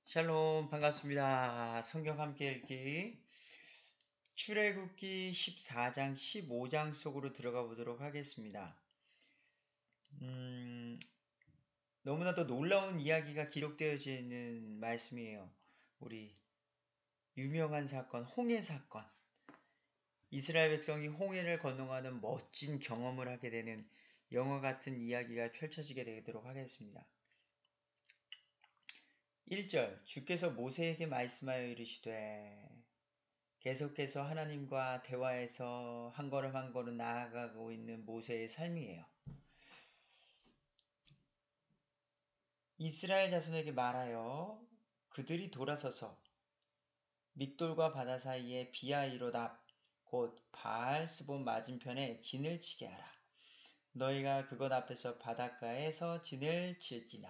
샬롬 반갑습니다. 성경 함께 읽기 출애굽기 14장 15장 속으로 들어가 보도록 하겠습니다. 너무나도 놀라운 이야기가 기록되어져 있는 말씀이에요. 우리 유명한 사건, 홍해 사건. 이스라엘 백성이 홍해를 건너가는 멋진 경험을 하게 되는 영화 같은 이야기가 펼쳐지게 되도록 하겠습니다. 1절 주께서 모세에게 말씀하여 이르시되 계속해서 하나님과 대화해서 한 걸음 한 걸음 나아가고 있는 모세의 삶이에요. 이스라엘 자손에게 말하여 그들이 돌아서서 믹돌과 바다 사이에 비하이롯 앞 곧 바알스본 맞은편에 진을 치게 하라. 너희가 그것 앞에서 바닷가에서 진을 칠지나.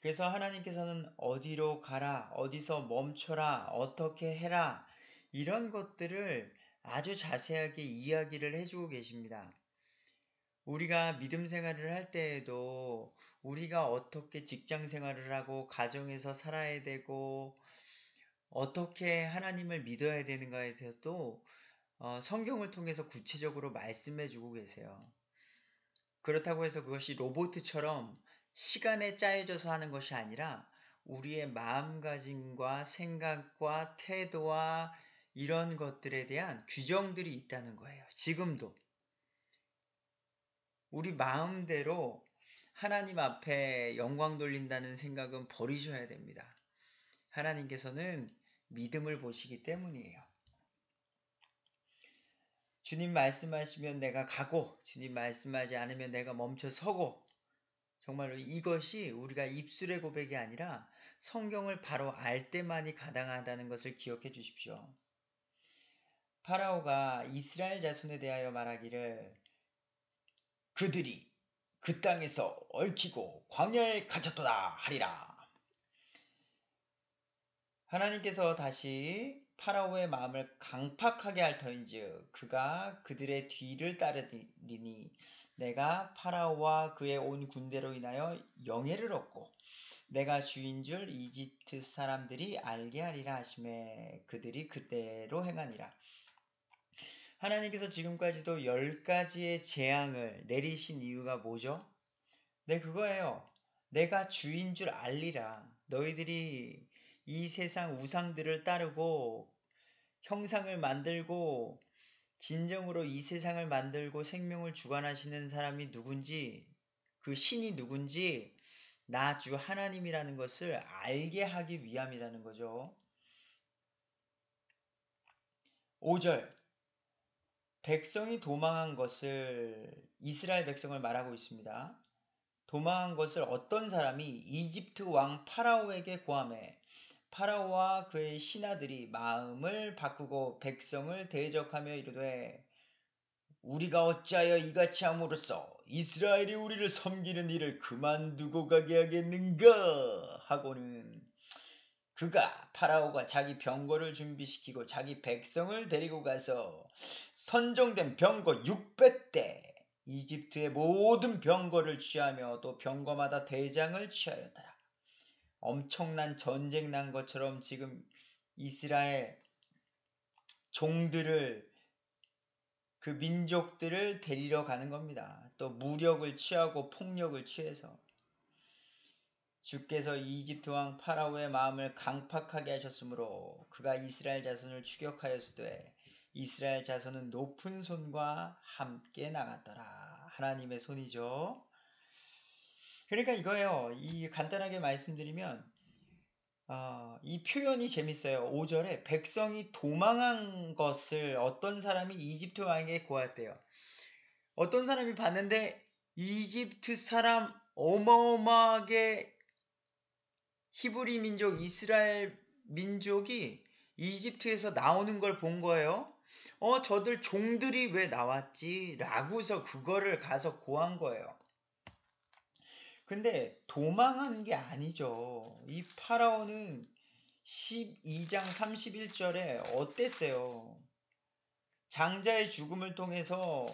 그래서 하나님께서는 어디로 가라, 어디서 멈춰라, 어떻게 해라 이런 것들을 아주 자세하게 이야기를 해주고 계십니다. 우리가 믿음 생활을 할 때에도 우리가 어떻게 직장 생활을 하고 가정에서 살아야 되고 어떻게 하나님을 믿어야 되는가에서도 성경을 통해서 구체적으로 말씀해 주고 계세요. 그렇다고 해서 그것이 로봇처럼 시간에 짜여져서 하는 것이 아니라 우리의 마음가짐과 생각과 태도와 이런 것들에 대한 규정들이 있다는 거예요. 지금도. 우리 마음대로 하나님 앞에 영광 돌린다는 생각은 버리셔야 됩니다. 하나님께서는 믿음을 보시기 때문이에요. 주님 말씀하시면 내가 가고 주님 말씀하지 않으면 내가 멈춰 서고 정말로 이것이 우리가 입술의 고백이 아니라 성경을 바로 알 때만이 가당하다는 것을 기억해 주십시오. 파라오가 이스라엘 자손에 대하여 말하기를 그들이 그 땅에서 얽히고 광야에 갇혔도다 하리라. 하나님께서 다시 파라오의 마음을 강팍하게 할 터인즉 그가 그들의 뒤를 따르리니 내가 파라오와 그의 온 군대로 인하여 영예를 얻고 내가 주인 줄 이집트 사람들이 알게 하리라 하시매 그들이 그대로 행하니라. 하나님께서 지금까지도 10가지의 재앙을 내리신 이유가 뭐죠? 네, 그거예요. 내가 주인 줄 알리라. 너희들이 이 세상 우상들을 따르고 형상을 만들고 진정으로 이 세상을 만들고 생명을 주관하시는 사람이 누군지 그 신이 누군지 나 주 하나님이라는 것을 알게 하기 위함이라는 거죠. 5절 백성이 도망한 것을 이스라엘 백성을 말하고 있습니다. 도망한 것을 어떤 사람이 이집트 왕 파라오에게 고하매 파라오와 그의 신하들이 마음을 바꾸고 백성을 대적하며 이르되 우리가 어찌하여 이같이 함으로써 이스라엘이 우리를 섬기는 일을 그만두고 가게 하겠는가 하고는 그가 파라오가 자기 병거를 준비시키고 자기 백성을 데리고 가서 선정된 병거 600대 이집트의 모든 병거를 취하며 또 병거마다 대장을 취하였더라. 엄청난 전쟁 난 것처럼 지금 이스라엘 종들을 그 민족들을 데리러 가는 겁니다. 또 무력을 취하고 폭력을 취해서 주께서 이집트 왕 파라오의 마음을 강팍하게 하셨으므로 그가 이스라엘 자손을 추격하였으되 이스라엘 자손은 높은 손과 함께 나갔더라. 하나님의 손이죠. 그러니까 이거예요. 이 간단하게 말씀드리면 이 표현이 재밌어요. 5절에 백성이 도망한 것을 어떤 사람이 이집트 왕에게 고했대요. 어떤 사람이 봤는데 이집트 사람 어마어마하게 히브리 민족, 이스라엘 민족이 이집트에서 나오는 걸 본 거예요. 저들 종들이 왜 나왔지? 라고서 그거를 가서 고한 거예요. 근데 도망한 게 아니죠. 이 파라오는 12장 31절에 어땠어요? 장자의 죽음을 통해서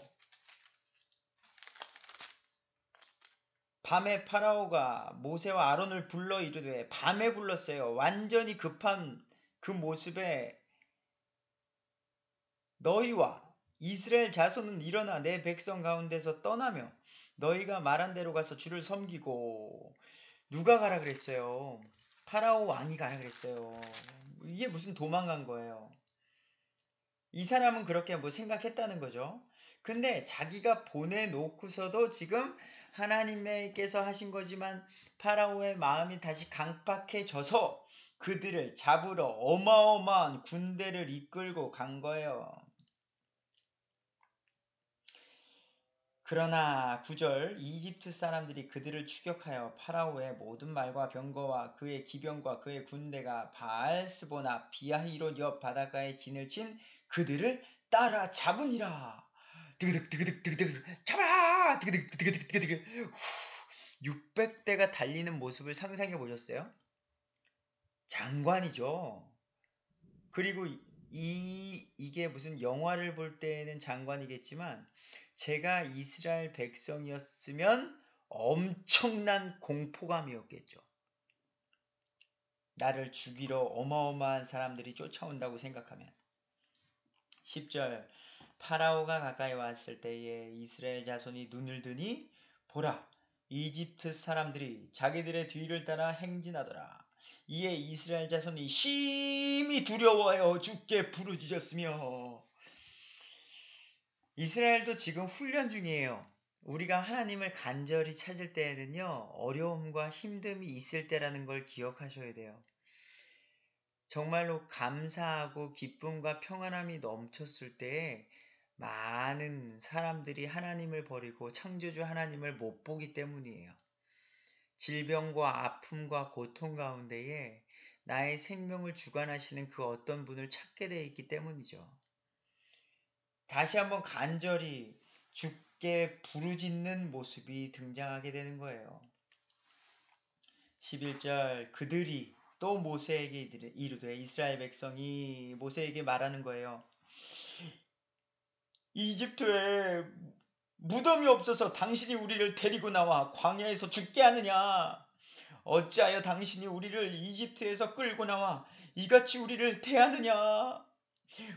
밤에 파라오가 모세와 아론을 불러 이르되, 밤에 불렀어요. 완전히 급한 그 모습에 너희와 이스라엘 자손은 일어나 내 백성 가운데서 떠나며 너희가 말한 대로 가서 주를 섬기고. 누가 가라 그랬어요? 파라오 왕이 가라 그랬어요. 이게 무슨 도망간 거예요. 이 사람은 그렇게 뭐 생각했다는 거죠. 근데 자기가 보내놓고서도 지금 하나님께서 하신 거지만 파라오의 마음이 다시 강팍해져서 그들을 잡으러 어마어마한 군대를 이끌고 간 거예요. 그러나 9절, 이집트 사람들이 그들을 추격하여 파라오의 모든 말과 병거와 그의 기병과 그의 군대가 바알스본 앞 비하히롯 옆 바닷가에 진을 친 그들을 따라 잡으니라. 드그득 잡아라. 드그득 600대가 달리는 모습을 상상해 보셨어요? 장관이죠. 그리고 이게 무슨 영화를 볼 때는 장관이겠지만 제가 이스라엘 백성이었으면 엄청난 공포감이었겠죠. 나를 죽이러 어마어마한 사람들이 쫓아온다고 생각하면. 10절, 파라오가 가까이 왔을 때에 이스라엘 자손이 눈을 드니 보라, 이집트 사람들이 자기들의 뒤를 따라 행진하더라. 이에 이스라엘 자손이 심히 두려워하여 주께 부르짖었으며. 이스라엘도 지금 훈련 중이에요. 우리가 하나님을 간절히 찾을 때에는요, 어려움과 힘듦이 있을 때라는 걸 기억하셔야 돼요. 정말로 감사하고 기쁨과 평안함이 넘쳤을 때에 많은 사람들이 하나님을 버리고 창조주 하나님을 못 보기 때문이에요. 질병과 아픔과 고통 가운데에 나의 생명을 주관하시는 그 어떤 분을 찾게 되어 있기 때문이죠. 다시 한번 간절히 주께 부르짖는 모습이 등장하게 되는 거예요. 11절, 그들이 또 모세에게 이르되, 이스라엘 백성이 모세에게 말하는 거예요. 이집트에 무덤이 없어서 당신이 우리를 데리고 나와 광야에서 죽게 하느냐? 어찌하여 당신이 우리를 이집트에서 끌고 나와 이같이 우리를 대하느냐?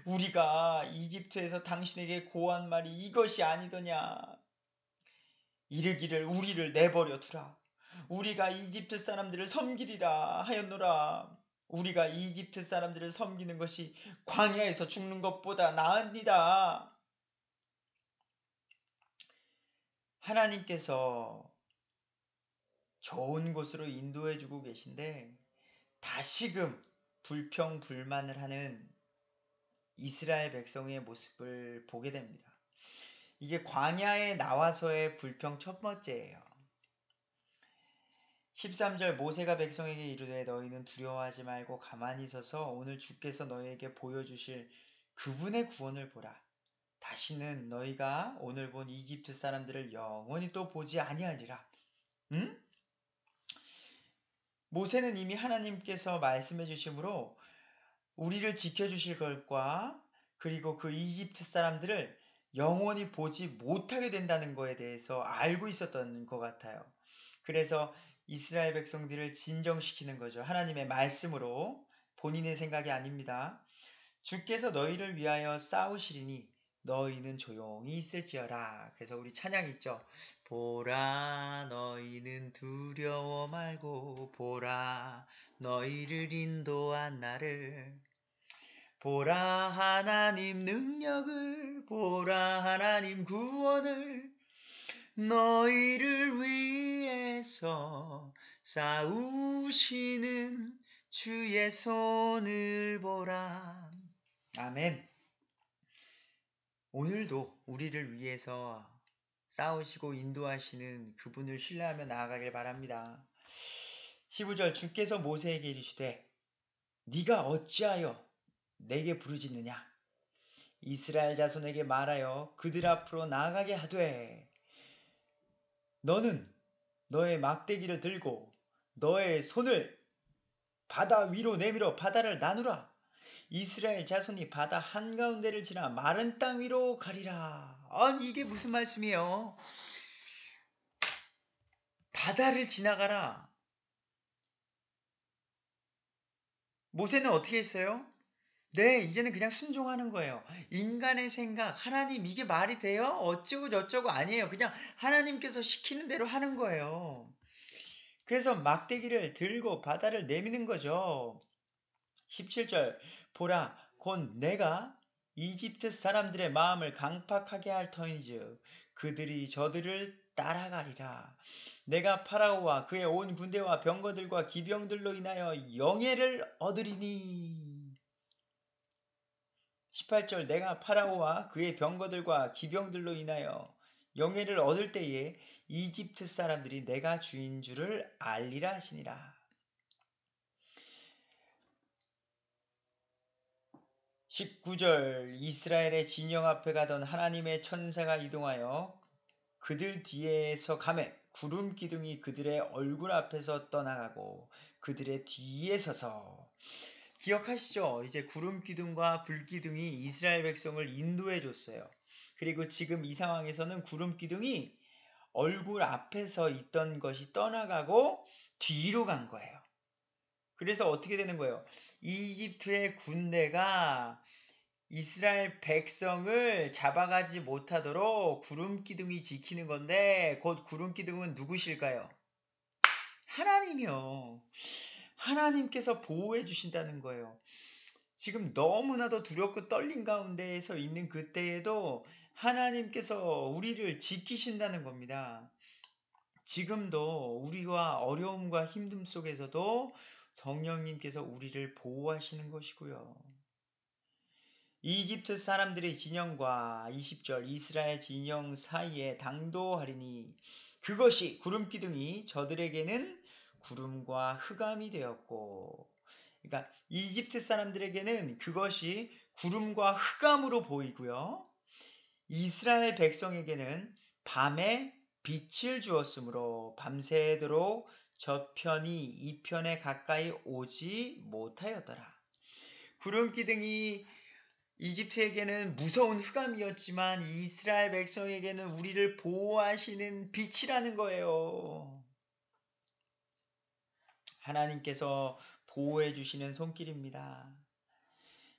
우리가 이집트에서 당신에게 고한 말이 이것이 아니더냐? 이르기를 우리를 내버려 두라. 우리가 이집트 사람들을 섬기리라 하였노라. 우리가 이집트 사람들을 섬기는 것이 광야에서 죽는 것보다 나으니라. 하나님께서 좋은 곳으로 인도해 주고 계신데 다시금 불평불만을 하는 이스라엘 백성의 모습을 보게 됩니다. 이게 광야에 나와서의 불평 첫 번째예요. 13절, 모세가 백성에게 이르되 너희는 두려워하지 말고 가만히 서서 오늘 주께서 너희에게 보여주실 그분의 구원을 보라. 다시는 너희가 오늘 본 이집트 사람들을 영원히 또 보지 아니하리라. 응? 모세는 이미 하나님께서 말씀해 주심으로 우리를 지켜주실 것과 그리고 그 이집트 사람들을 영원히 보지 못하게 된다는 것에 대해서 알고 있었던 것 같아요. 그래서 이스라엘 백성들을 진정시키는 거죠. 하나님의 말씀으로. 본인의 생각이 아닙니다. 주께서 너희를 위하여 싸우시리니 너희는 조용히 있을지어라. 그래서 우리 찬양 있죠. 보라 너희는 두려워 말고 보라 너희를 인도한 나를. 보라 하나님 능력을, 보라 하나님 구원을, 너희를 위해서 싸우시는 주의 손을 보라. 아멘. 오늘도 우리를 위해서 싸우시고 인도하시는 그분을 신뢰하며 나아가길 바랍니다. 15절, 주께서 모세에게 이르시되 네가 어찌하여 내게 부르짖느냐? 이스라엘 자손에게 말하여 그들 앞으로 나아가게 하되 너는 너의 막대기를 들고 너의 손을 바다 위로 내밀어 바다를 나누라. 이스라엘 자손이 바다 한가운데를 지나 마른 땅 위로 가리라. 아니 이게 무슨 말씀이에요? 바다를 지나가라. 모세는 어떻게 했어요? 네, 이제는 그냥 순종하는 거예요. 인간의 생각, 하나님 이게 말이 돼요? 어쩌고 저쩌고 아니에요. 그냥 하나님께서 시키는 대로 하는 거예요. 그래서 막대기를 들고 바다를 내미는 거죠. 17절 보라 곧 내가 이집트 사람들의 마음을 강팍하게 할 터인즉 그들이 저들을 따라가리라. 내가 파라오와 그의 온 군대와 병거들과 기병들로 인하여 영예를 얻으리니. 18절 내가 파라오와 그의 병거들과 기병들로 인하여 영예를 얻을 때에 이집트 사람들이 내가 주인 줄을 알리라 하시니라. 19절 이스라엘의 진영 앞에 가던 하나님의 천사가 이동하여 그들 뒤에서 가매 구름 기둥이 그들의 얼굴 앞에서 떠나가고 그들의 뒤에 서서. 기억하시죠? 이제 구름 기둥과 불 기둥이 이스라엘 백성을 인도해 줬어요. 그리고 지금 이 상황에서는 구름 기둥이 얼굴 앞에서 있던 것이 떠나가고 뒤로 간 거예요. 그래서 어떻게 되는 거예요? 이집트의 군대가 이스라엘 백성을 잡아가지 못하도록 구름 기둥이 지키는 건데, 곧 구름 기둥은 누구실까요? 하나님이요. 하나님께서 보호해 주신다는 거예요. 지금 너무나도 두렵고 떨린 가운데에서 있는 그때에도 하나님께서 우리를 지키신다는 겁니다. 지금도 우리와 어려움과 힘듦 속에서도 성령님께서 우리를 보호하시는 것이고요. 이집트 사람들의 진영과 20절 이스라엘 진영 사이에 당도하리니 그것이 구름 기둥이 저들에게는 구름과 흑암이 되었고, 그러니까 이집트 사람들에게는 그것이 구름과 흑암으로 보이고요. 이스라엘 백성에게는 밤에 빛을 주었으므로 밤새도록 저편이 이 편에 가까이 오지 못하였더라. 구름 기둥이 이집트에게는 무서운 흑암이었지만 이스라엘 백성에게는 우리를 보호하시는 빛이라는 거예요. 하나님께서 보호해 주시는 손길입니다.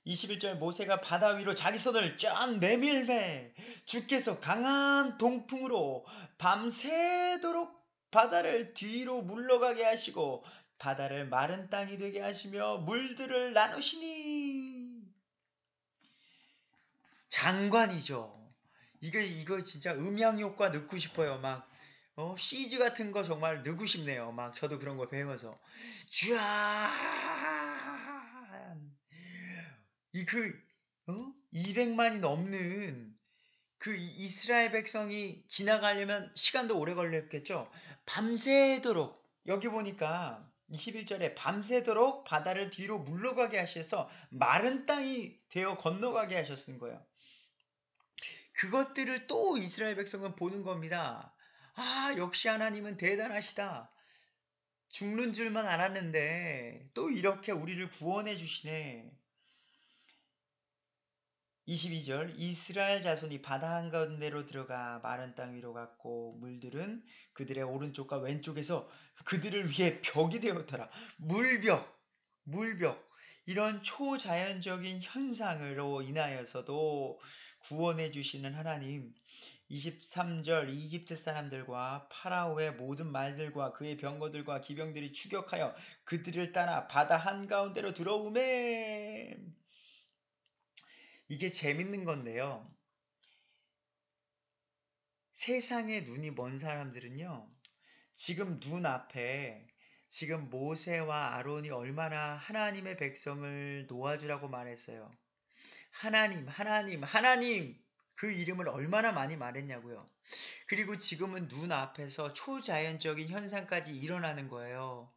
21절 모세가 바다 위로 자기 손을 쫙 내밀매 주께서 강한 동풍으로 밤새도록 바다를 뒤로 물러가게 하시고 바다를 마른 땅이 되게 하시며 물들을 나누시니. 장관이죠. 이거 진짜 음향 효과 넣고 싶어요. 막 CG 같은 거 정말 넣고 싶네요. 막 저도 그런 거 배워서 쫙 이그 200만이 넘는 그 이스라엘 백성이 지나가려면 시간도 오래 걸렸겠죠. 밤새도록 여기 보니까 21절에 밤새도록 바다를 뒤로 물러가게 하셔서 마른 땅이 되어 건너가게 하셨은 거예요. 그것들을 또 이스라엘 백성은 보는 겁니다. 아, 역시 하나님은 대단하시다. 죽는 줄만 알았는데 또 이렇게 우리를 구원해 주시네. 22절 이스라엘 자손이 바다 한가운데로 들어가 마른 땅 위로 갔고 물들은 그들의 오른쪽과 왼쪽에서 그들을 위해 벽이 되었더라. 물벽 이런 초자연적인 현상으로 인하여서도 구원해 주시는 하나님. 23절 이집트 사람들과 파라오의 모든 말들과 그의 병거들과 기병들이 추격하여 그들을 따라 바다 한가운데로 들어오매. 이게 재밌는 건데요. 세상에 눈이 먼 사람들은요. 지금 눈앞에 지금 모세와 아론이 얼마나 하나님의 백성을 놓아주라고 말했어요. 하나님 그 이름을 얼마나 많이 말했냐고요. 그리고 지금은 눈앞에서 초자연적인 현상까지 일어나는 거예요.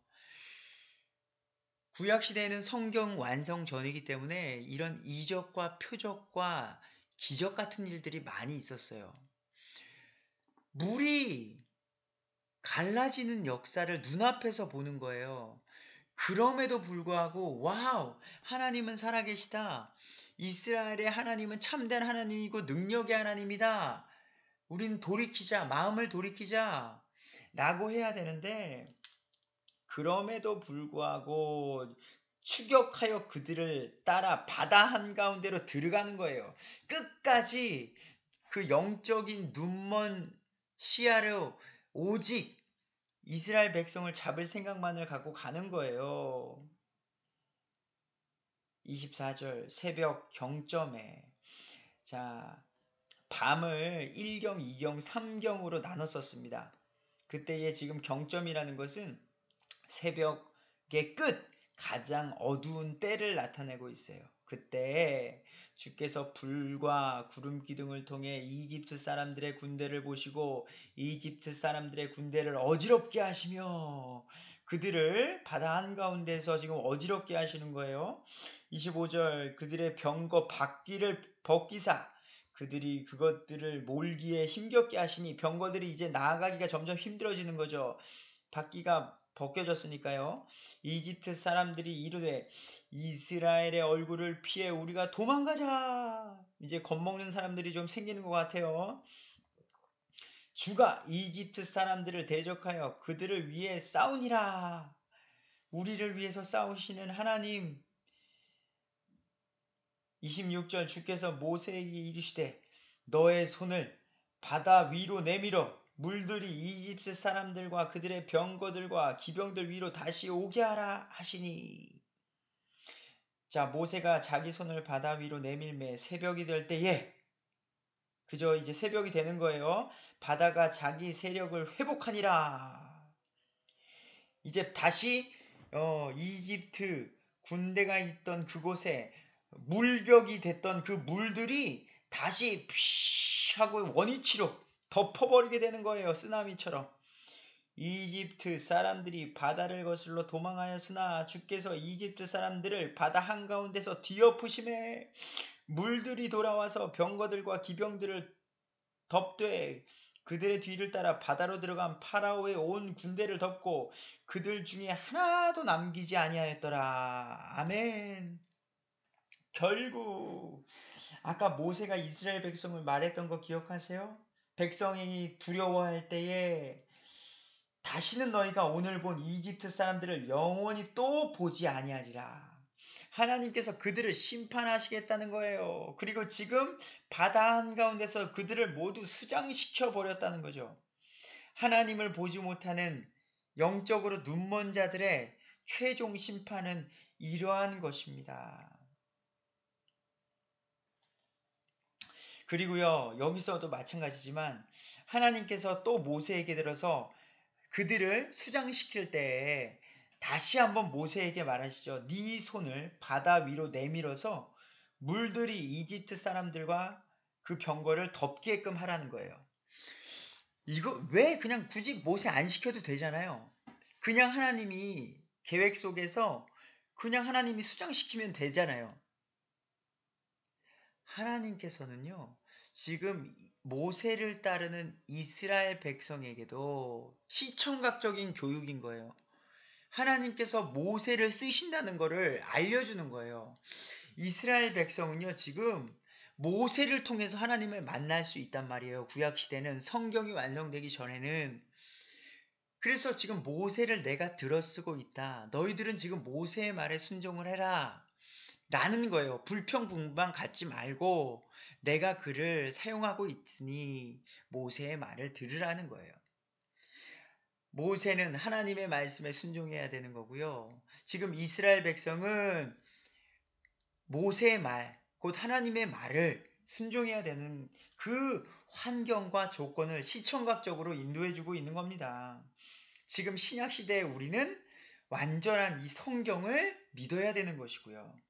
구약시대에는 성경 완성 전이기 때문에 이런 이적과 표적과 기적 같은 일들이 많이 있었어요. 물이 갈라지는 역사를 눈앞에서 보는 거예요. 그럼에도 불구하고 와우, 하나님은 살아계시다. 이스라엘의 하나님은 참된 하나님이고 능력의 하나님이다. 우린 돌이키자, 마음을 돌이키자. 라고 해야 되는데 그럼에도 불구하고 추격하여 그들을 따라 바다 한가운데로 들어가는 거예요. 끝까지 그 영적인 눈먼 시야로 오직 이스라엘 백성을 잡을 생각만을 갖고 가는 거예요. 24절 새벽 경점에 자 밤을 1경, 2경, 3경으로 나눴었습니다. 그때의 지금 경점이라는 것은 새벽의 끝, 가장 어두운 때를 나타내고 있어요. 그때 주께서 불과 구름 기둥을 통해 이집트 사람들의 군대를 보시고 이집트 사람들의 군대를 어지럽게 하시며 그들을 바다 한가운데서 지금 어지럽게 하시는 거예요. 25절 그들의 병거 바퀴를 벗기사 그들이 그것들을 몰기에 힘겹게 하시니 병거들이 이제 나아가기가 점점 힘들어지는 거죠. 바퀴가 벗겨졌으니까요. 이집트 사람들이 이르되 이스라엘의 얼굴을 피해 우리가 도망가자. 이제 겁먹는 사람들이 좀 생기는 것 같아요. 주가 이집트 사람들을 대적하여 그들을 위해 싸우니라. 우리를 위해서 싸우시는 하나님. 26절 주께서 모세에게 이르시되 너의 손을 바다 위로 내밀어 물들이 이집트 사람들과 그들의 병거들과 기병들 위로 다시 오게 하라 하시니. 자, 모세가 자기 손을 바다 위로 내밀매 새벽이 될 때에 그저 이제 새벽이 되는 거예요. 바다가 자기 세력을 회복하니라. 이제 다시 이집트 군대가 있던 그곳에 물벽이 됐던 그 물들이 다시 푸쉬 하고 원위치로 덮어버리게 되는 거예요. 쓰나미처럼. 이집트 사람들이 바다를 거슬러 도망하였으나 주께서 이집트 사람들을 바다 한가운데서 뒤엎으심에 물들이 돌아와서 병거들과 기병들을 덮되 그들의 뒤를 따라 바다로 들어간 파라오의 온 군대를 덮고 그들 중에 하나도 남기지 아니하였더라. 아멘. 결국 아까 모세가 이스라엘 백성을 말했던 거 기억하세요? 백성이 두려워할 때에 다시는 너희가 오늘 본 이집트 사람들을 영원히 또 보지 아니하리라. 하나님께서 그들을 심판하시겠다는 거예요. 그리고 지금 바다 한가운데서 그들을 모두 수장시켜 버렸다는 거죠. 하나님을 보지 못하는 영적으로 눈먼 자들의 최종 심판은 이러한 것입니다. 그리고요, 여기서도 마찬가지지만 하나님께서 또 모세에게 들어서 그들을 수장시킬 때에 다시 한번 모세에게 말하시죠. 네 손을 바다 위로 내밀어서 물들이 이집트 사람들과 그 병거를 덮게끔 하라는 거예요. 이거 왜 그냥 굳이 모세 안 시켜도 되잖아요. 그냥 하나님이 계획 속에서 그냥 하나님이 수장시키면 되잖아요. 하나님께서는요, 지금 모세를 따르는 이스라엘 백성에게도 시청각적인 교육인 거예요. 하나님께서 모세를 쓰신다는 것을 알려주는 거예요. 이스라엘 백성은요, 지금 모세를 통해서 하나님을 만날 수 있단 말이에요. 구약시대는 성경이 완성되기 전에는. 그래서 지금 모세를 내가 들어쓰고 있다. 너희들은 지금 모세의 말에 순종을 해라. 라는 거예요. 불평불만 갖지 말고 내가 그를 사용하고 있으니 모세의 말을 들으라는 거예요. 모세는 하나님의 말씀에 순종해야 되는 거고요. 지금 이스라엘 백성은 모세의 말, 곧 하나님의 말을 순종해야 되는 그 환경과 조건을 시청각적으로 인도해주고 있는 겁니다. 지금 신약시대에 우리는 완전한 이 성경을 믿어야 되는 것이고요.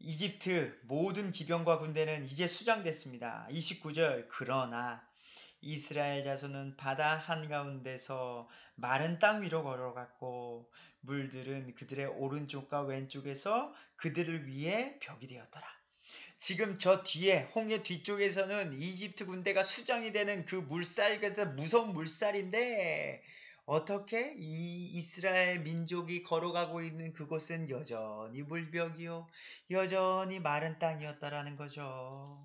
이집트 모든 기병과 군대는 이제 수장됐습니다. 29절 그러나 이스라엘 자손은 바다 한가운데서 마른 땅 위로 걸어갔고 물들은 그들의 오른쪽과 왼쪽에서 그들을 위해 벽이 되었더라. 지금 저 뒤에 홍해 뒤쪽에서는 이집트 군대가 수장이 되는 그 물살, 그래서 무서운 물살인데 어떻게 이 이스라엘 민족이 걸어가고 있는 그곳은 여전히 물벽이요 여전히 마른 땅이었다라는 거죠.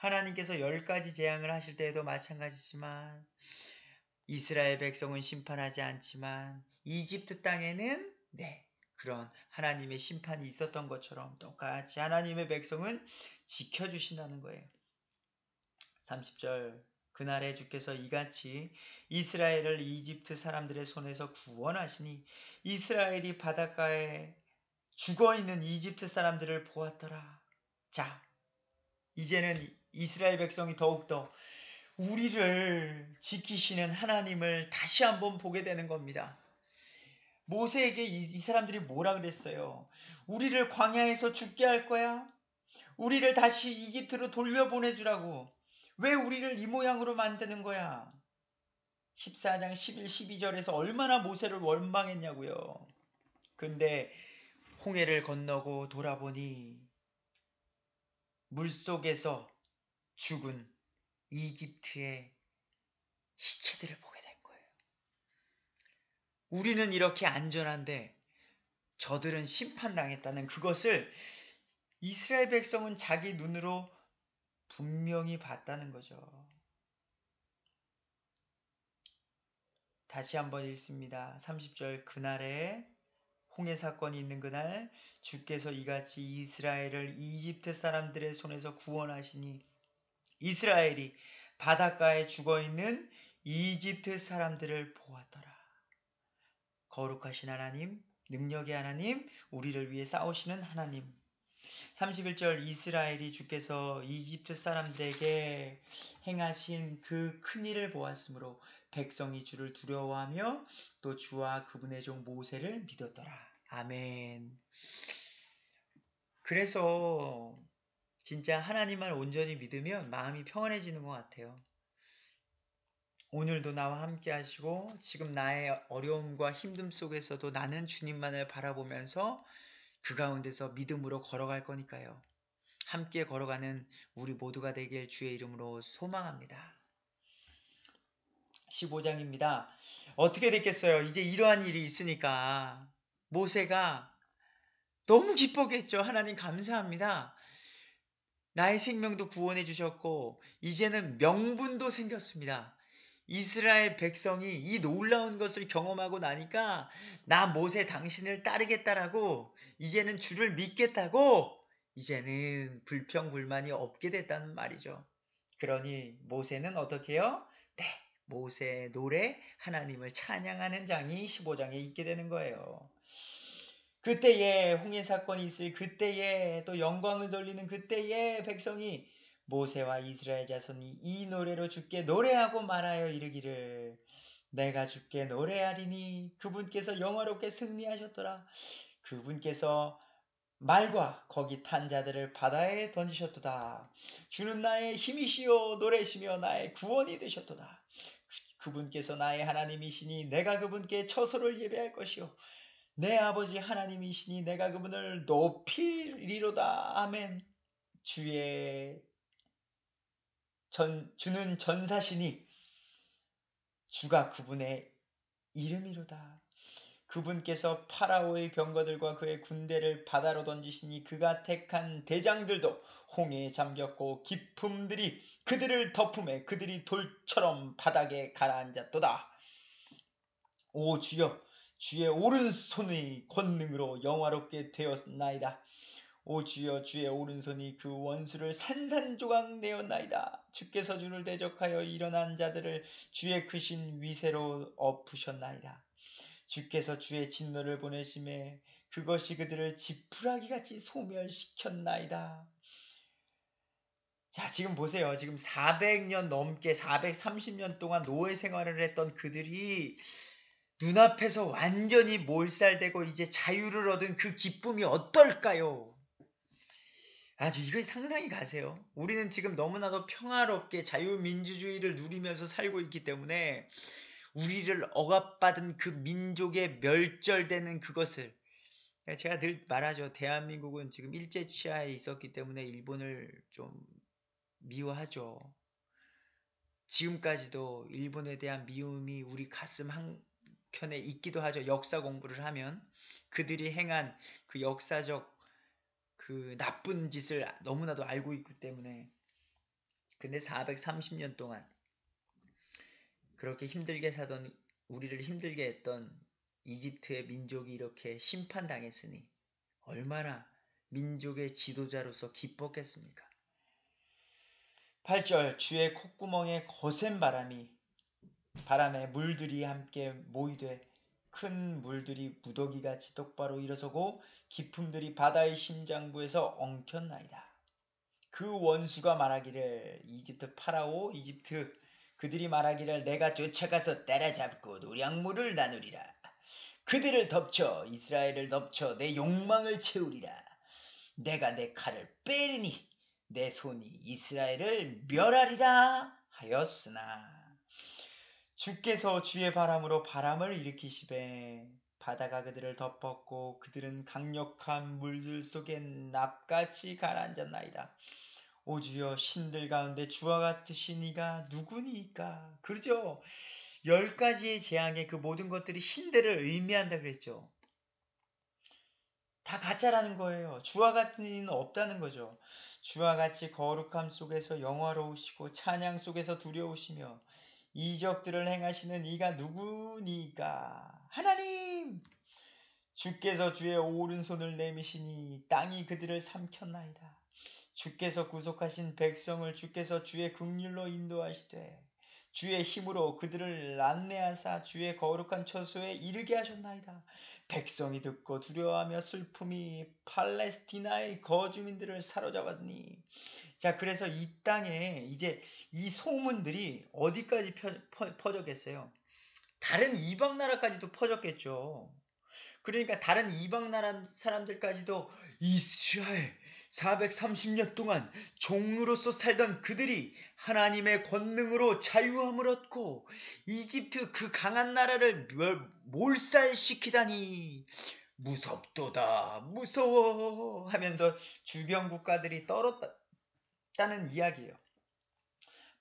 하나님께서 10가지 재앙을 하실 때에도 마찬가지지만 이스라엘 백성은 심판하지 않지만 이집트 땅에는 그런 하나님의 심판이 있었던 것처럼 똑같이 하나님의 백성은 지켜주신다는 거예요. 30절 그날에 주께서 이같이 이스라엘을 이집트 사람들의 손에서 구원하시니 이스라엘이 바닷가에 죽어있는 이집트 사람들을 보았더라. 자, 이제는 이스라엘 백성이 더욱더 우리를 지키시는 하나님을 다시 한번 보게 되는 겁니다. 모세에게 이 사람들이 뭐라 그랬어요? 우리를 광야에서 죽게 할 거야? 우리를 다시 이집트로 돌려보내주라고. 왜 우리를 이 모양으로 만드는 거야? 14장 11, 12절에서 얼마나 모세를 원망했냐고요. 근데 홍해를 건너고 돌아보니 물속에서 죽은 이집트의 시체들을 보게 된 거예요. 우리는 이렇게 안전한데 저들은 심판당했다는 그것을 이스라엘 백성은 자기 눈으로 분명히 봤다는 거죠. 다시 한번 읽습니다. 30절 그날에 홍해 사건이 있는 그날 주께서 이같이 이스라엘을 이집트 사람들의 손에서 구원하시니 이스라엘이 바닷가에 죽어있는 이집트 사람들을 보았더라. 거룩하신 하나님, 능력의 하나님, 우리를 위해 싸우시는 하나님. 31절 이스라엘이 주께서 이집트 사람들에게 행하신 그 큰일을 보았으므로 백성이 주를 두려워하며 또 주와 그분의 종 모세를 믿었더라. 아멘. 그래서 진짜 하나님만 온전히 믿으면 마음이 평안해지는 것 같아요. 오늘도 나와 함께 하시고 지금 나의 어려움과 힘듦 속에서도 나는 주님만을 바라보면서 그 가운데서 믿음으로 걸어갈 거니까요. 함께 걸어가는 우리 모두가 되길 주의 이름으로 소망합니다. 15장입니다. 어떻게 됐겠어요? 이제 이러한 일이 있으니까 모세가 너무 기뻤겠죠. 하나님 감사합니다. 나의 생명도 구원해 주셨고 이제는 명분도 생겼습니다. 이스라엘 백성이 이 놀라운 것을 경험하고 나니까 나 모세 당신을 따르겠다라고 이제는 주를 믿겠다고 이제는 불평불만이 없게 됐다는 말이죠. 그러니 모세는 어떻게 해요? 모세 노래 하나님을 찬양하는 장이 15장에 있게 되는 거예요. 그때에 홍해 사건이 있을 그때에 또 영광을 돌리는 그때에 백성이 모세와 이스라엘 자손이 이 노래로 주께 노래하고 말하여 이르기를 내가 주께 노래하리니 그분께서 영화롭게 승리하셨더라. 그분께서 말과 거기 탄 자들을 바다에 던지셨도다. 주는 나의 힘이시요 노래시며 나의 구원이 되셨도다. 그분께서 나의 하나님이시니 내가 그분께 처소를 예배할 것이요 내 아버지 하나님이시니 내가 그분을 높이리로다. 아멘. 주는 전사시니 주가 그분의 이름이로다. 그분께서 파라오의 병거들과 그의 군대를 바다로 던지시니 그가 택한 대장들도 홍해에 잠겼고 기품들이 그들을 덮음에 그들이 돌처럼 바닥에 가라앉았도다. 오 주여 주의 오른손의 권능으로 영화롭게 되었나이다. 오 주여 주의 오른손이 그 원수를 산산조각 내었나이다. 주께서 주를 대적하여 일어난 자들을 주의 크신 위세로 엎으셨나이다. 주께서 주의 진노를 보내심에 그것이 그들을 지푸라기같이 소멸시켰나이다. 자 지금 보세요. 지금 400년 넘게 430년 동안 노예 생활을 했던 그들이 눈앞에서 완전히 몰살되고 이제 자유를 얻은 그 기쁨이 어떨까요? 아주 이거 상상이 가세요. 우리는 지금 너무나도 평화롭게 자유민주주의를 누리면서 살고 있기 때문에 우리를 억압받은 그 민족의 멸절되는 그것을 제가 늘 말하죠. 대한민국은 지금 일제치하에 있었기 때문에 일본을 좀 미워하죠. 지금까지도 일본에 대한 미움이 우리 가슴 한켠에 있기도 하죠. 역사 공부를 하면 그들이 행한 그 역사적 그 나쁜 짓을 너무나도 알고 있기 때문에 근데 430년 동안 그렇게 힘들게 사던, 우리를 힘들게 했던 이집트의 민족이 이렇게 심판당했으니 얼마나 민족의 지도자로서 기뻤겠습니까? 8절 주의 콧구멍에 거센 바람에 물들이 함께 모이되 큰 물들이 무더기같이 똑바로 일어서고 깊음들이 바다의 심장부에서 엉켰나이다. 그 원수가 말하기를, 이집트 파라오 이집트 그들이 말하기를 내가 쫓아가서 따라잡고 노량물을 나누리라. 그들을 덮쳐 이스라엘을 덮쳐 내 욕망을 채우리라. 내가 내 칼을 빼리니 내 손이 이스라엘을 멸하리라 하였으나 주께서 주의 바람으로 바람을 일으키시되 바다가 그들을 덮었고 그들은 강력한 물들 속에 납같이 가라앉았나이다. 오 주여, 신들 가운데 주와 같으신 이가 누구니까? 그러죠? 10가지의 재앙의 그 모든 것들이 신들을 의미한다 그랬죠. 다 가짜라는 거예요. 주와 같은 이는 없다는 거죠. 주와 같이 거룩함 속에서 영화로우시고 찬양 속에서 두려우시며 이적들을 행하시는 이가 누구니까? 하나님! 주께서 주의 오른손을 내미시니 땅이 그들을 삼켰나이다. 주께서 구속하신 백성을 주께서 주의 긍휼로 인도하시되 주의 힘으로 그들을 안내하사 주의 거룩한 처소에 이르게 하셨나이다. 백성이 듣고 두려워하며 슬픔이 팔레스티나의 거주민들을 사로잡았으니. 자, 그래서 이 땅에 이제 이 소문들이 어디까지 퍼졌겠어요? 다른 이방 나라까지도 퍼졌겠죠. 그러니까 다른 이방 나라 사람들까지도 이스라엘 430년 동안 종으로서 살던 그들이 하나님의 권능으로 자유함을 얻고 이집트 그 강한 나라를 몰살시키다니 무섭도다, 무서워 하면서 주변 국가들이 떨었다는 이야기예요.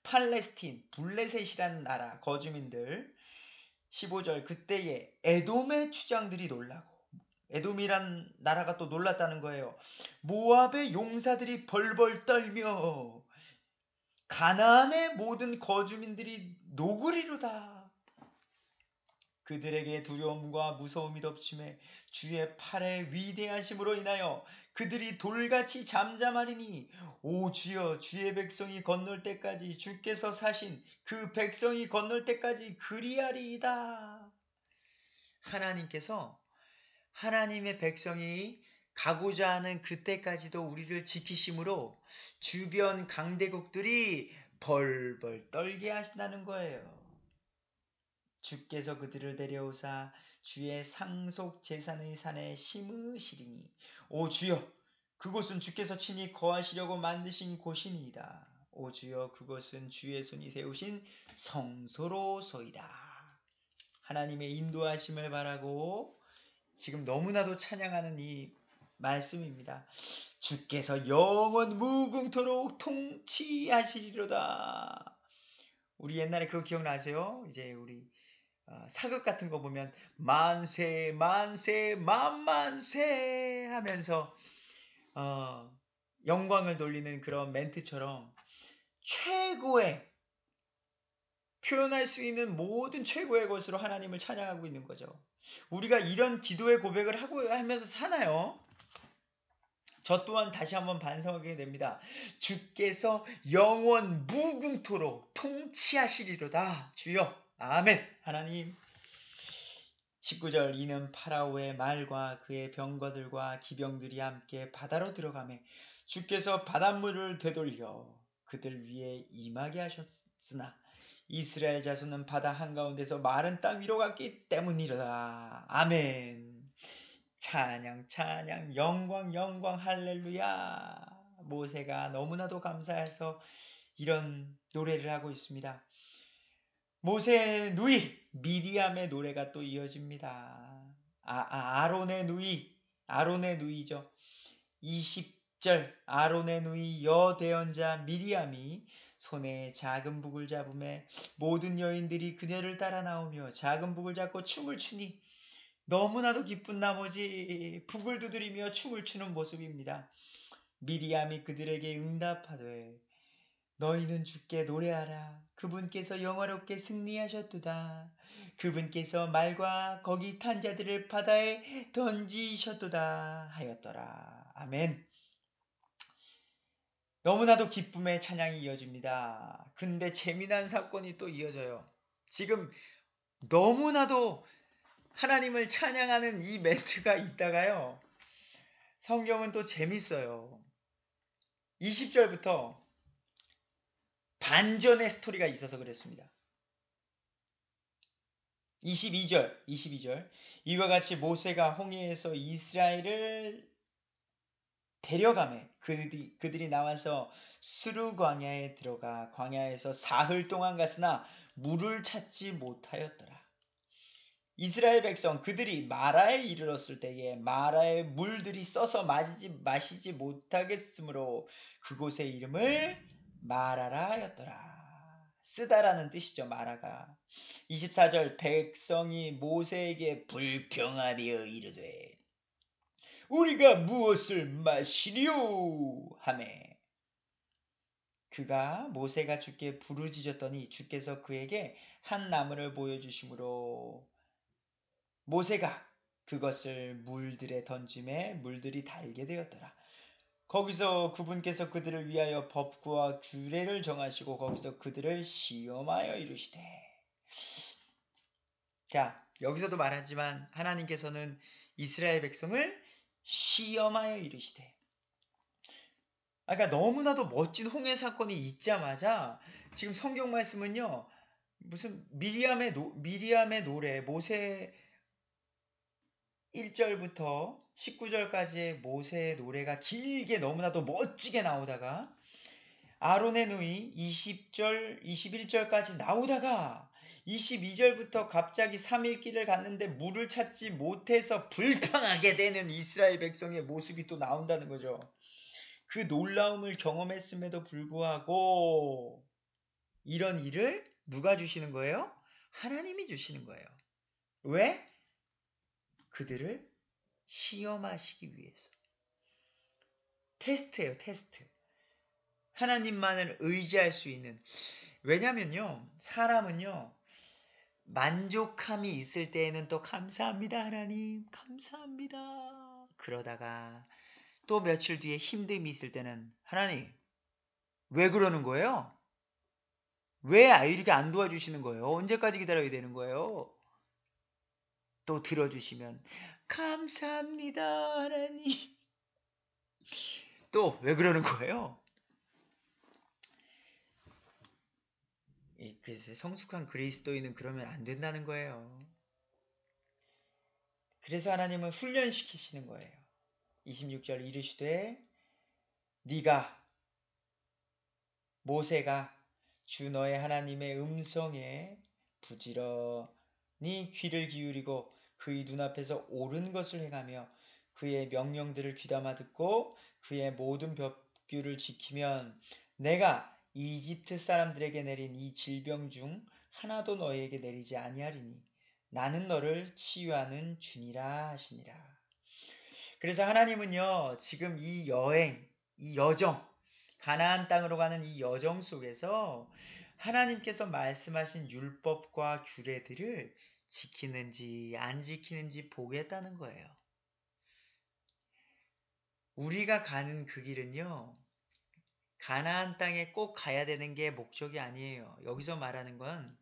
팔레스틴, 블레셋이라는 나라 거주민들 15절 그때에 에돔의 추장들이 놀라고, 에돔이란 나라가 또 놀랐다는 거예요. 모압의 용사들이 벌벌 떨며 가나안의 모든 거주민들이 노그리로다. 그들에게 두려움과 무서움이 덮침에 주의 팔의 위대하심으로 인하여 그들이 돌같이 잠잠하리니 오 주여, 주의 백성이 건널 때까지 주께서 사신 그 백성이 건널 때까지 그리하리이다. 하나님께서 하나님의 백성이 가고자 하는 그때까지도 우리를 지키심으로 주변 강대국들이 벌벌 떨게 하신다는 거예요. 주께서 그들을 데려오사 주의 상속 제산의 산에 심으시리니 오 주여, 그곳은 주께서 친히 거하시려고 만드신 곳이니이다. 오 주여, 그곳은 주의 손이 세우신 성소로소이다. 하나님의 인도하심을 바라고 지금 너무나도 찬양하는 이 말씀입니다. 주께서 영원 무궁토록 통치하시리로다. 우리 옛날에 그거 기억나세요? 이제 우리 사극 같은 거 보면 만세 만세 만만세 하면서 영광을 돌리는 그런 멘트처럼 최고의, 표현할 수 있는 모든 최고의 것으로 하나님을 찬양하고 있는 거죠. 우리가 이런 기도의 고백을 하면서 사나요? 저 또한 다시 한번 반성하게 됩니다. 주께서 영원 무궁토록 통치하시리로다. 주여, 아멘. 하나님. 19절 이는 파라오의 말과 그의 병거들과 기병들이 함께 바다로 들어가매 주께서 바닷물을 되돌려 그들 위에 임하게 하셨으나 이스라엘 자손은 바다 한가운데서 마른 땅 위로 갔기 때문이로다. 아멘. 찬양 찬양 영광 영광 할렐루야. 모세가 너무나도 감사해서 이런 노래를 하고 있습니다. 모세의 누이 미리암의 노래가 또 이어집니다. 아론의 누이죠. 20절 아론의 누이 여대언자 미리암이 손에 작은 북을 잡음에 모든 여인들이 그녀를 따라 나오며 작은 북을 잡고 춤을 추니 너무나도 기쁜 나머지 북을 두드리며 춤을 추는 모습입니다. 미리암이 그들에게 응답하되 너희는 주께 노래하라. 그분께서 영화롭게 승리하셨도다. 그분께서 말과 거기 탄 자들을 바다에 던지셨도다 하였더라. 아멘. 너무나도 기쁨의 찬양이 이어집니다. 근데 재미난 사건이 또 이어져요. 지금 너무나도 하나님을 찬양하는 이 멘트가 있다가요. 성경은 또 재밌어요. 20절부터 반전의 스토리가 있어서 그랬습니다. 22절. 이와 같이 모세가 홍해에서 이스라엘을 데려가매 그들이 나와서 스루 광야에 들어가 광야에서 사흘 동안 갔으나 물을 찾지 못하였더라. 이스라엘 백성 그들이 마라에 이르렀을 때에 마라의 물들이 써서 마시지 못하겠으므로 그곳의 이름을 마라라 하였더라. 쓰다라는 뜻이죠. 마라가. 24절 백성이 모세에게 불평하며 이르되 우리가 무엇을 마시리요 하매 그가 모세가 주께 부르짖었더니 주께서 그에게 한 나무를 보여주심으로 모세가 그것을 물들에 던짐에 물들이 달게 되었더라. 거기서 그분께서 그들을 위하여 법구와 규례를 정하시고 거기서 그들을 시험하여 이르시되. 자, 여기서도 말하지만 하나님께서는 이스라엘 백성을 시험하여 이르시되. 그러니까 너무나도 멋진 홍해 사건이 있자마자 지금 성경 말씀은요. 무슨 미리암의 노래 모세 1절부터 19절까지의 모세의 노래가 길게 너무나도 멋지게 나오다가 아론의 누이 20절, 21절까지 나오다가 22절부터 갑자기 3일 길을 갔는데 물을 찾지 못해서 불평하게 되는 이스라엘 백성의 모습이 또 나온다는 거죠. 그 놀라움을 경험했음에도 불구하고 이런 일을 누가 주시는 거예요? 하나님이 주시는 거예요. 왜? 그들을 시험하시기 위해서. 테스트예요, 테스트. 하나님만을 의지할 수 있는. 왜냐면요, 사람은요, 만족함이 있을 때에는 또 감사합니다, 하나님, 감사합니다. 그러다가 또 며칠 뒤에 힘듦이 있을 때는 하나님, 왜 그러는 거예요? 왜 이렇게 안 도와주시는 거예요? 언제까지 기다려야 되는 거예요? 또 들어주시면 감사합니다, 하나님. 또 왜 그러는 거예요? 그래서 성숙한 그리스도인은 그러면 안 된다는 거예요. 그래서 하나님은 훈련시키시는 거예요. 26절 이르시되 모세가 주 너의 하나님의 음성에 부지런히 귀를 기울이고 그의 눈앞에서 옳은 것을 행하며 그의 명령들을 귀담아 듣고 그의 모든 법규를 지키면 내가 이집트 사람들에게 내린 이 질병 중 하나도 너희에게 내리지 아니하리니 나는 너를 치유하는 주니라 하시니라. 그래서 하나님은요, 지금 이 여행, 이 여정, 가나안 땅으로 가는 이 여정 속에서 하나님께서 말씀하신 율법과 규례들을 지키는지 안 지키는지 보겠다는 거예요. 우리가 가는 그 길은요, 가나안 땅에 꼭 가야 되는 게 목적이 아니에요. 여기서 말하는 건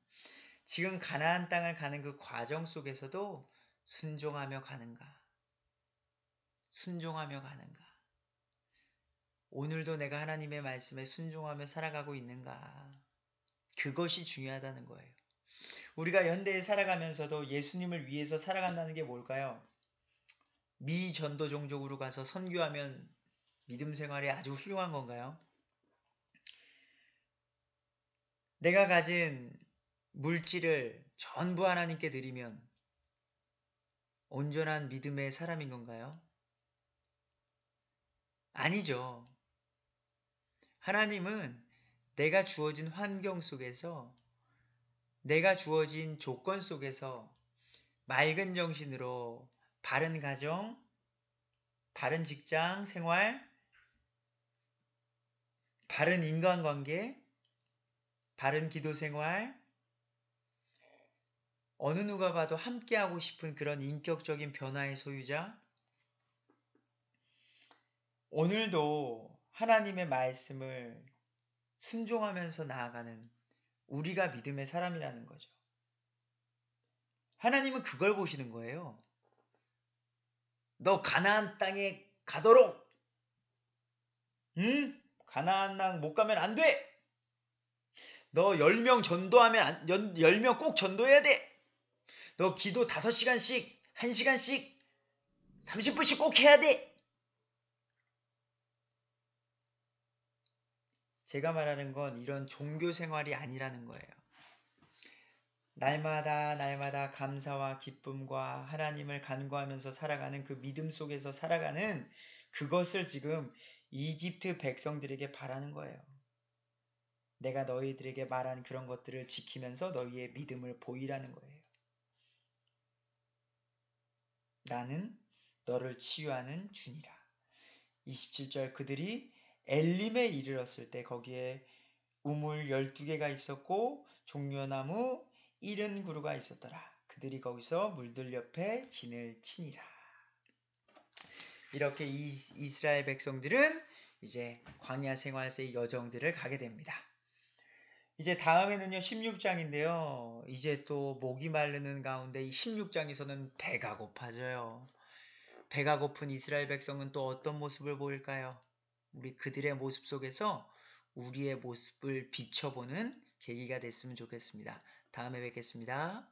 지금 가나안 땅을 가는 그 과정 속에서도 순종하며 가는가? 순종하며 가는가? 오늘도 내가 하나님의 말씀에 순종하며 살아가고 있는가? 그것이 중요하다는 거예요. 우리가 현대에 살아가면서도 예수님을 위해서 살아간다는 게 뭘까요? 미전도 종족으로 가서 선교하면 믿음 생활이 아주 훌륭한 건가요? 내가 가진 물질을 전부 하나님께 드리면 온전한 믿음의 사람인 건가요? 아니죠. 하나님은 내가 주어진 환경 속에서, 내가 주어진 조건 속에서 맑은 정신으로 바른 가정, 바른 직장 생활, 바른 인간관계, 다른 기도 생활, 어느 누가 봐도 함께하고 싶은 그런 인격적인 변화의 소유자, 오늘도 하나님의 말씀을 순종하면서 나아가는 우리가 믿음의 사람이라는 거죠. 하나님은 그걸 보시는 거예요. 너 가나안 땅에 가도록, 응? 가나안 땅 못 가면 안 돼. 너 10명 전도하면 10명 꼭 전도해야 돼. 너 기도 5시간씩, 1시간씩, 30분씩 꼭 해야 돼. 제가 말하는 건 이런 종교 생활이 아니라는 거예요. 날마다 감사와 기쁨과 하나님을 간구하면서 살아가는 그 믿음 속에서 살아가는 그것을 지금 이집트 백성들에게 바라는 거예요. 내가 너희들에게 말한 그런 것들을 지키면서 너희의 믿음을 보이라는 거예요. 나는 너를 치유하는 주니라. 27절 그들이 엘림에 이르렀을 때 거기에 우물 12개가 있었고 종려나무 70그루가 있었더라. 그들이 거기서 물들 옆에 진을 치니라. 이렇게 이스라엘 백성들은 이제 광야 생활의 여정들을 가게 됩니다. 이제 다음에는요 16장인데요. 이제 또 목이 마르는 가운데 이 16장에서는 배가 고파져요. 배가 고픈 이스라엘 백성은 또 어떤 모습을 보일까요? 우리 그들의 모습 속에서 우리의 모습을 비춰보는 계기가 됐으면 좋겠습니다. 다음에 뵙겠습니다.